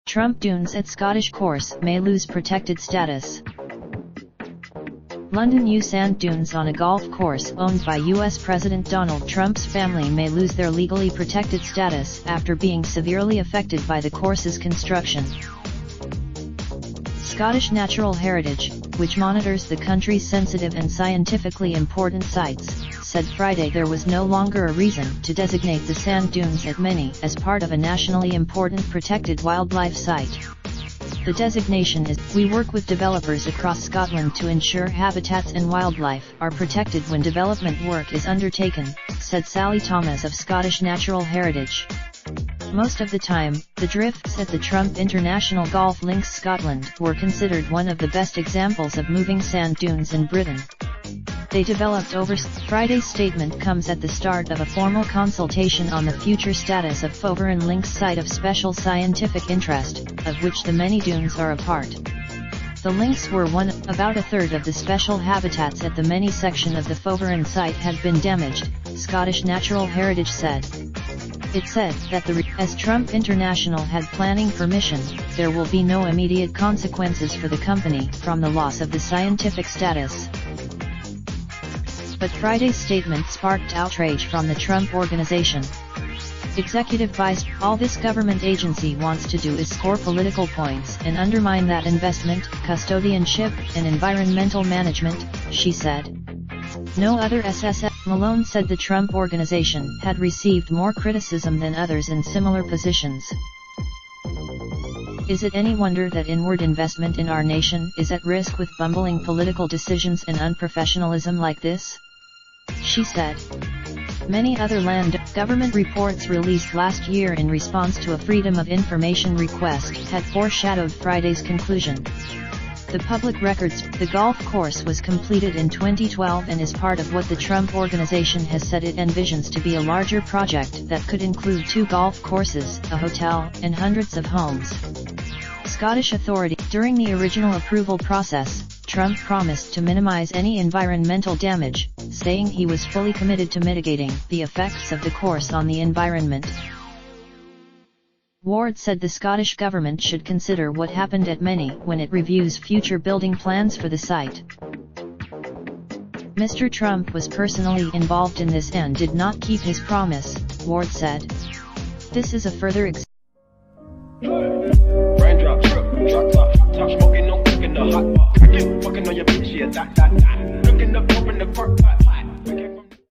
Trump dunes at Scottish course may lose protected status. London New Sand Dunes on a golf course owned by U.S. President Donald Trump's family may lose their legally protected status after being severely affected by the course's construction. Scottish Natural Heritage, which monitors the country's sensitive and scientifically important sites, said Friday there was no longer a reason to designate the sand dunes at Menny as part of a nationally important protected wildlife site. The designation is, "We work with developers across Scotland to ensure habitats and wildlife are protected when development work is undertaken," said Sally Thomas of Scottish Natural Heritage. Most of the time, the drifts at the Trump International Golf Links Scotland were considered one of the best examples of moving sand dunes in Britain. They developed over. Friday's statement comes at the start of a formal consultation on the future status of Foveran Links site of special scientific interest, of which the Menny dunes are a part. The links were about a third of the special habitats at the Menny section of the Foveran site had been damaged, Scottish Natural Heritage said. It said that as Trump International had planning permission, there will be no immediate consequences for the company from the loss of the scientific status. But Friday's statement sparked outrage from the Trump Organization. Executive Vice, "All this government agency wants to do is score political points and undermine that investment, custodianship, and environmental management," she said. No other SSF. Malone said the Trump Organization had received more criticism than others in similar positions. "Is it any wonder that inward investment in our nation is at risk with bumbling political decisions and unprofessionalism like this?" she said. Many other land government reports released last year in response to a Freedom of Information request had foreshadowed Friday's conclusion. The public records, the golf course was completed in 2012 and is part of what the Trump Organization has said it envisions to be a larger project that could include 2 golf courses, a hotel, and hundreds of homes. Scottish authority. During the original approval process, Trump promised to minimize any environmental damage, saying he was fully committed to mitigating the effects of the course on the environment. Ward said the Scottish government should consider what happened at Menny when it reviews future building plans for the site. Mr. Trump was personally involved in this and did not keep his promise, Ward said. This is a further example. Raindrops, drop top, top smoking, no cooking the hot bar. Fucking on your bitch, yeah, that. Looking up